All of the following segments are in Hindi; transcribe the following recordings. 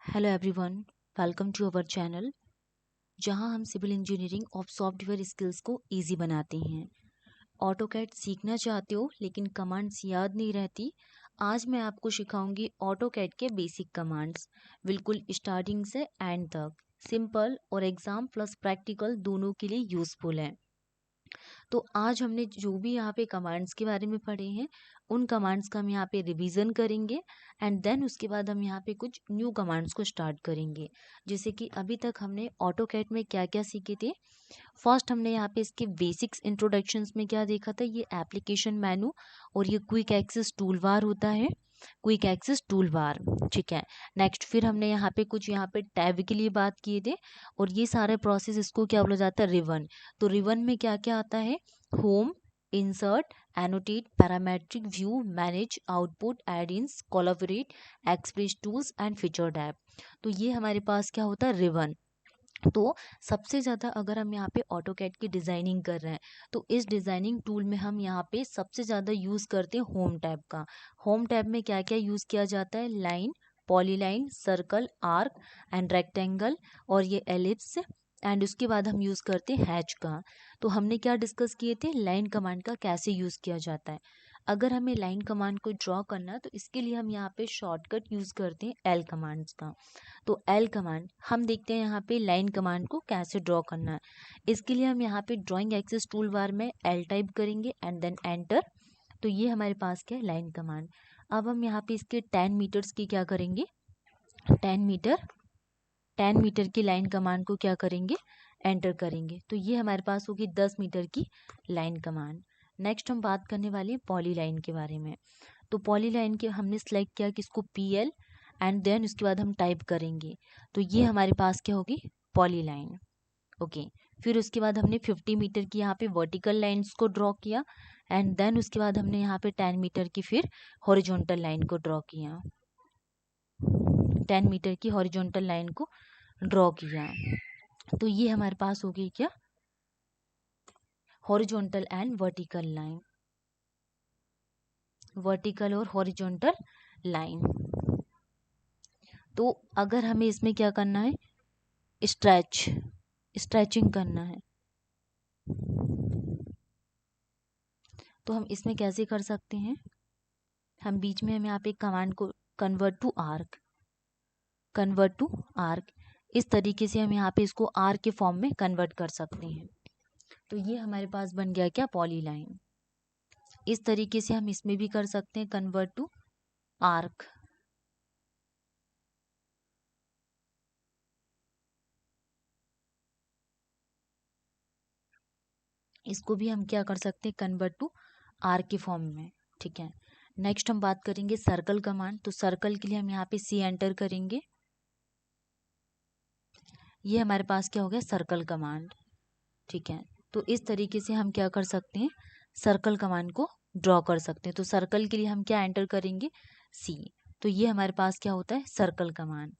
Hello everyone, welcome to our channel जहां हम सिविल इंजीनियरिंग और सॉफ्टवेयर स्किल्स को इजी बनाते हैं। ऑटोकैड सीखना चाहते हो लेकिन कमांड्स याद नहीं रहती। आज मैं आपको सिखाऊंगी ऑटोकैड के बेसिक कमांड्स, बिल्कुल स्टार्टिंग से एंड तक। सिंपल और एग्जाम प्लस प्रैक्टिकल दोनों के लिए यूजफुल है। तो आज हमने जो भी यहाँ पे कमांड्स के बारे में पढ़े हैं उन कमांड्स का हम यहाँ पे रिवीजन करेंगे एंड देन उसके बाद हम यहाँ पे कुछ न्यू कमांड्स को स्टार्ट करेंगे। जैसे कि अभी तक हमने ऑटोकैड में क्या क्या सीखे थे। फर्स्ट हमने यहाँ पे इसके बेसिक्स इंट्रोडक्शंस में क्या देखा था, ये एप्लीकेशन मेनू और ये क्विक एक्सेस टूल बार होता है, क्विक एक्सेस टूल बार। ठीक है। नेक्स्ट फिर हमने यहाँ पे कुछ यहाँ पे टैब के लिए बात किए थे और ये सारे प्रोसेस इसको क्या बोला जाता है, रिवन। तो रिवन में क्या क्या आता है, home, insert, annotate, parametric view, manage, output, add ins, collaborate, express tools and feature tab. तो ये हमारे पास क्या होता है, रिवन। तो सबसे ज़्यादा अगर हम यहाँ पे ऑटोकैड की डिज़ाइनिंग कर रहे हैं तो इस डिज़ाइनिंग टूल में हम यहाँ पे सबसे ज़्यादा यूज़ करते हैं होम टैब का। होम टैब में क्या क्या यूज़ किया जाता है, line, polyline, circle, arc and rectangle और ये एलिप्स। एंड उसके बाद हम यूज़ करते हैं हैच का। तो हमने क्या डिस्कस किए थे, लाइन कमांड का कैसे यूज़ किया जाता है। अगर हमें लाइन कमांड को ड्रॉ करना है तो इसके लिए हम यहाँ पे शॉर्टकट यूज़ करते हैं एल कमांड्स का। तो एल कमांड हम देखते हैं यहाँ पे लाइन कमांड को कैसे ड्रॉ करना है। इसके लिए हम यहाँ पे ड्राइंग एक्सेस टूल बार में एल टाइप करेंगे एंड देन एंटर। तो ये हमारे पास क्या है, लाइन कमांड। अब हम यहाँ पे इसके 10 मीटर्स की क्या करेंगे, 10 मीटर, 10 मीटर की लाइन कमांड को क्या करेंगे, एंटर करेंगे। तो ये हमारे पास होगी 10 मीटर की लाइन कमांड। नेक्स्ट हम बात करने वाले हैं पॉली लाइन के बारे में। तो पॉली लाइन के हमने सेलेक्ट किया किसको, PL, एंड देन उसके बाद हम टाइप करेंगे। तो ये हमारे पास क्या होगी, पॉली लाइन। ओके। फिर उसके बाद हमने 50 मीटर की यहाँ पे वर्टिकल लाइंस को ड्रॉ किया एंड देन उसके बाद हमने यहाँ पे 10 मीटर की फिर हॉरिजॉन्टल लाइन को ड्रॉ किया, 10 मीटर की हॉरिजॉन्टल लाइन को ड्रॉ किया। तो ये हमारे पास हो गई क्या, horizontal and vertical line, vertical और हॉरिजॉन्टल लाइन। तो अगर हमें इसमें क्या करना है, स्ट्रेचिंग करना है तो हम इसमें कैसे कर सकते हैं, हम बीच में हम यहाँ पे कमांड को convert to arc, convert to arc, इस तरीके से हम यहाँ पे इसको आर्क के फॉर्म में कन्वर्ट कर सकते हैं। तो ये हमारे पास बन गया क्या, पॉली लाइन। इस तरीके से हम इसमें भी कर सकते हैं कन्वर्ट टू आर्क। इसको भी हम क्या कर सकते हैं, कन्वर्ट टू आर्क के फॉर्म में। ठीक है। नेक्स्ट हम बात करेंगे सर्कल कमांड। तो सर्कल के लिए हम यहाँ पे C एंटर करेंगे। ये हमारे पास क्या हो गया, सर्कल कमांड। ठीक है। तो इस तरीके से हम क्या कर सकते हैं, सर्कल कमांड को ड्रॉ कर सकते हैं। तो सर्कल के लिए हम क्या एंटर करेंगे, C। तो ये हमारे पास क्या होता है, सर्कल कमांड।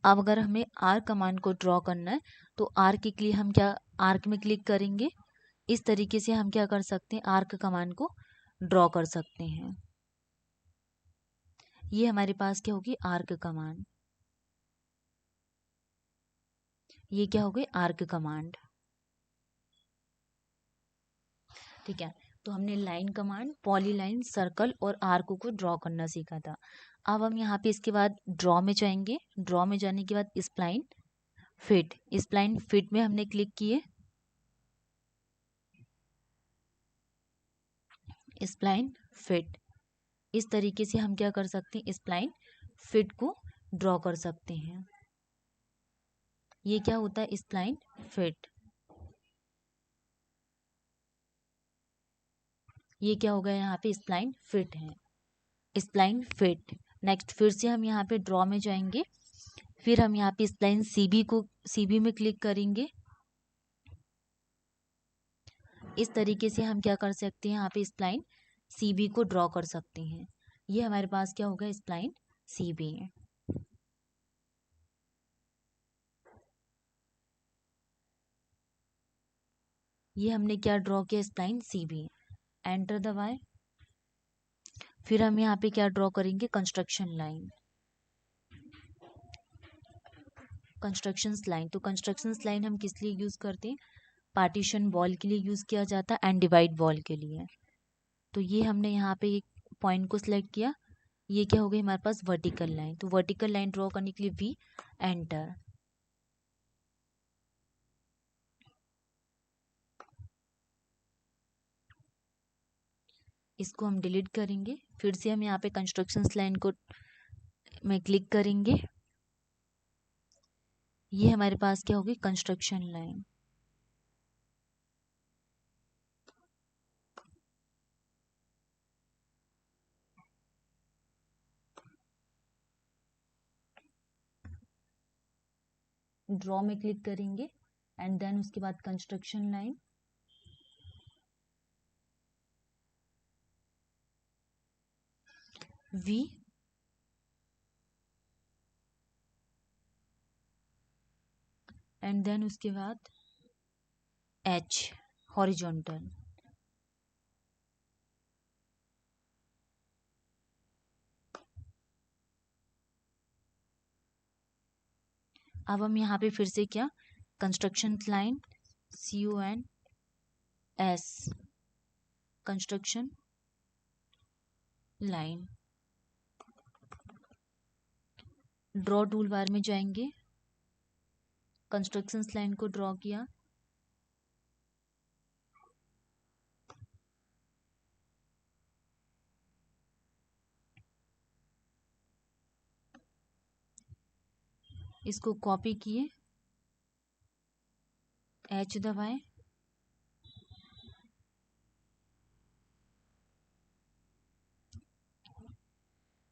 अब अगर हमें आर्क कमांड को ड्रॉ करना है तो आर्क के लिए हम क्या, आर्क में क्लिक करेंगे। इस तरीके से हम क्या कर सकते हैं, आर्क कमांड को ड्रॉ कर सकते हैं। ये हमारे पास क्या होगी, आर्क कमांड। ये क्या हो गई, आर्क कमांड। ठीक है। तो हमने line command, poly line, circle और आर्क को ड्रॉ करना सीखा था। अब हम यहाँ पे इसके बाद ड्रॉ में जाएंगे। ड्रॉ में जाने के बाद स्प्लाइन फिट, स्प्लाइन फिट में हमने क्लिक किए, स्प्लाइन फिट। इस तरीके से हम क्या कर सकते हैं, स्प्लाइन फिट को ड्रॉ कर सकते हैं। ये क्या होता है, स्प्लाइन फिट। ये क्या हो गया, यहाँ पे स्प्लाइन फिट है, स्प्लाइन फिट। नेक्स्ट फिर से हम यहाँ पे ड्रॉ में जाएंगे। फिर हम यहाँ पे स्प्लाइन सीबी में क्लिक करेंगे। इस तरीके से हम क्या कर सकते हैं, यहाँ पे स्प्लाइन सीबी को ड्रॉ कर सकते हैं। ये हमारे पास क्या होगा, स्प्लाइन सीबी। ये हमने क्या ड्रॉ किया, स्प्लाइन सीबी। एंटर दबाएं। फिर हम यहाँ पे क्या ड्रॉ करेंगे, कंस्ट्रक्शन लाइन। Constructions line. तो कंस्ट्रक्शंस लाइन हम किस लिए यूज़ करते हैं? पार्टीशन वॉल के लिए यूज़ किया जाता है एंड डिवाइड वॉल के लिए। तो ये हमने यहाँ पे एक पॉइंट को सिलेक्ट किया, ये क्या हो गई हमारे पास वर्टिकल लाइन। तो वर्टिकल लाइन ड्रॉ करने के लिए वी एंटर। इसको हम डिलीट करेंगे। फिर से हम यहाँ पे कंस्ट्रक्शंस लाइन को में क्लिक करेंगे, ये हमारे पास क्या होगी कंस्ट्रक्शन लाइन। ड्रॉ में क्लिक करेंगे एंड देन उसके बाद construction line, V and then उसके बाद एच हॉरिजॉन्टल। अब हम यहाँ पे फिर से क्या construction line CON S construction line, draw tool bar में जाएंगे, कंस्ट्रक्शन लाइन को ड्रॉ किया, इसको कॉपी किए, H दबाएं,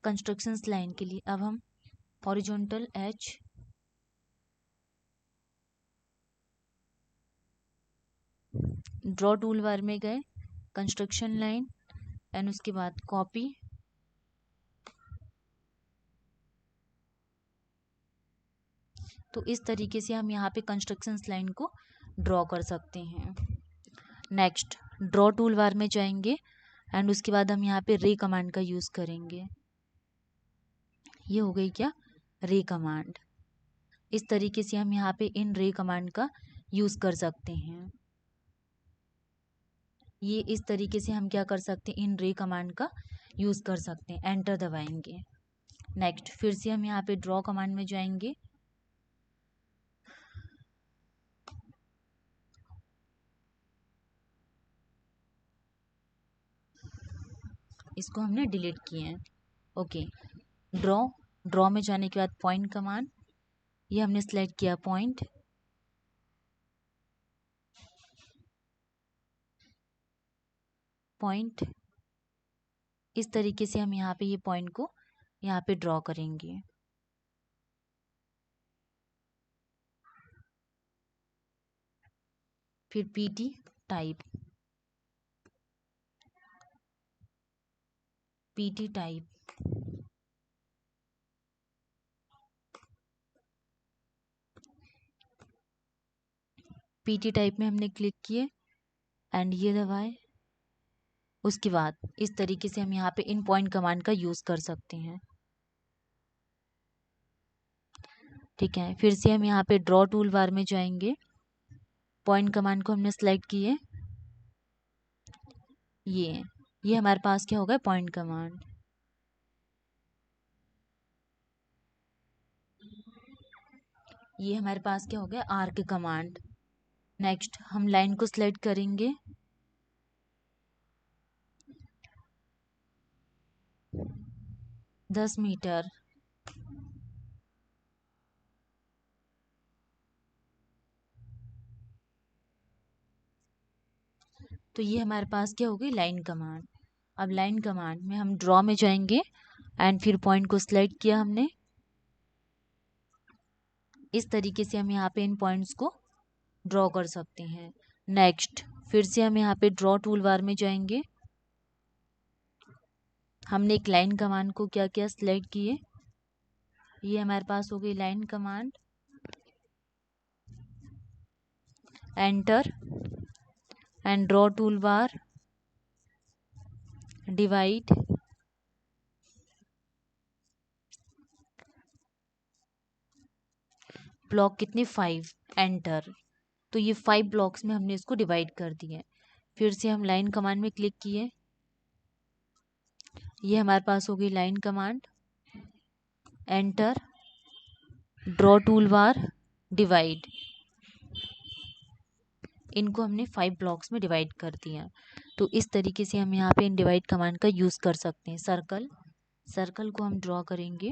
कंस्ट्रक्शन लाइन के लिए अब हम horizontal H, draw tool bar में गए, कंस्ट्रक्शन लाइन एंड उसके बाद कॉपी, तो इस तरीके से हम यहाँ पे कंस्ट्रक्शन लाइन को ड्रॉ कर सकते हैं। नेक्स्ट ड्रॉ टूल बार में जाएंगे एंड उसके बाद हम यहाँ पे रे कमांड का यूज़ करेंगे। ये हो गई क्या रे कमांड। इस तरीके से हम यहाँ पे इन रे कमांड का यूज़ कर सकते हैं। ये इस तरीके से हम क्या कर सकते हैं इन रे कमांड का यूज़ कर सकते हैं। एंटर दबाएंगे। नेक्स्ट फिर से हम यहाँ पे ड्रॉ कमांड में जाएंगे, इसको हमने डिलीट किए हैं। ओके, ड्रॉ में जाने के बाद पॉइंट कमांड, ये हमने सेलेक्ट किया पॉइंट, इस तरीके से हम यहाँ पे ये पॉइंट को यहाँ पे ड्रॉ करेंगे। फिर PT type, PT type, PT type में हमने क्लिक किए एंड ये दबाए। उसके बाद इस तरीके से हम यहाँ पे इन पॉइंट कमांड का यूज़ कर सकते हैं। ठीक है, फिर से हम यहाँ पे ड्रॉ टूल बार में जाएंगे, पॉइंट कमांड को हमने सेलेक्ट किए, ये हमारे पास क्या होगा पॉइंट कमांड। ये हमारे पास क्या हो गया आर्क कमांड। नेक्स्ट हम लाइन को सिलेक्ट करेंगे, दस मीटर, तो ये हमारे पास क्या हो गई लाइन कमांड। अब लाइन कमांड में हम ड्रॉ में जाएंगे एंड फिर पॉइंट को सिलेक्ट किया हमने, इस तरीके से हम यहाँ पे इन पॉइंट्स को ड्रॉ कर सकते हैं। नेक्स्ट फिर से हम यहाँ पे ड्रॉ टूल बार में जाएंगे, हमने एक लाइन कमांड को क्या किया सिलेक्ट किए, ये हमारे पास हो गई line command. Enter and draw tool bar, divide, block कितने 5, एंटर। तो ये 5 ब्लॉक्स में हमने इसको डिवाइड कर दिया है। फिर से हम लाइन कमांड में क्लिक किए, ये हमारे पास हो गई line command, enter, draw tool bar, divide. इनको हमने 5 ब्लॉक्स में डिवाइड कर दिया। तो इस तरीके से हम यहाँ पे इन डिवाइड कमांड का यूज़ कर सकते हैं। सर्कल को हम ड्रॉ करेंगे,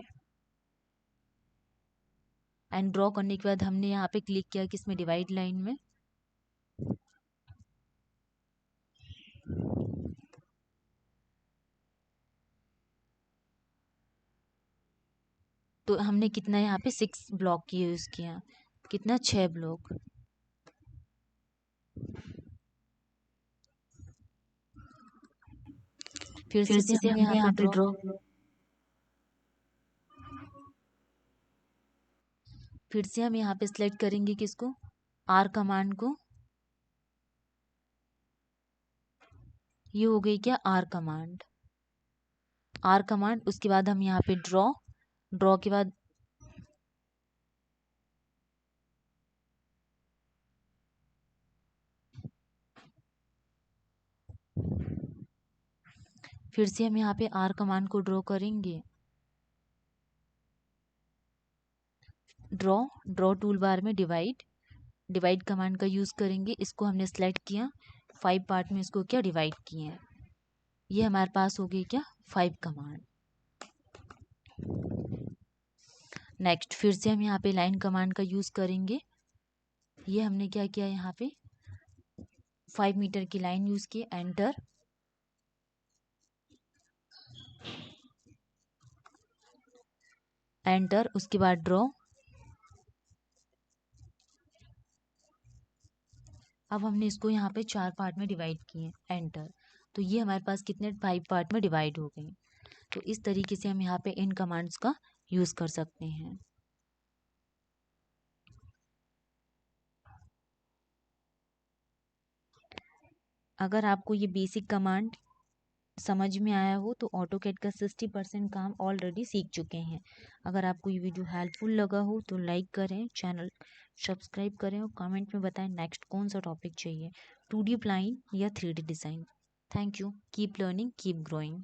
एंड ड्रॉ करने के बाद हमने यहाँ पे क्लिक किया किसमें, डिवाइड लाइन में। तो हमने कितना यहाँ पे 6 ब्लॉक की यूज़ किया, कितना 6 ब्लॉक। फिर से हमने यहाँ पे ड्रॉ, फिर से हम यहाँ पे सिलेक्ट करेंगे किसको, आर कमांड को। ये हो गई क्या, आर कमांड। आर कमांड, उसके बाद हम यहाँ पे ड्रॉ के बाद फिर से हम यहाँ पे आर कमांड को ड्रॉ करेंगे, ड्रॉ टूल बार में डिवाइड कमांड का यूज़ करेंगे। इसको हमने सेलेक्ट किया, 5 पार्ट में इसको क्या डिवाइड किए हैं। ये हमारे पास हो गई क्या, 5 कमांड। नेक्स्ट फिर से हम यहाँ पे लाइन कमांड का यूज़ करेंगे। ये हमने क्या किया, यहाँ पे 5 मीटर की लाइन यूज़ की, एंटर, उसके बाद ड्रॉ। अब हमने इसको यहाँ पे 4 पार्ट में डिवाइड किए, एंटर। तो ये हमारे पास कितने 5 पार्ट में डिवाइड हो गए। तो इस तरीके से हम यहाँ पे इन कमांड्स का यूज़ कर सकते हैं। अगर आपको ये बेसिक कमांड समझ में आया हो तो ऑटोकैड का 60% काम ऑलरेडी सीख चुके हैं। अगर आपको ये वीडियो हेल्पफुल लगा हो तो लाइक करें, चैनल सब्सक्राइब करें और कमेंट में बताएं नेक्स्ट कौन सा टॉपिक चाहिए, 2D प्लाइन या 3D design. Thank you, keep learning, keep growing.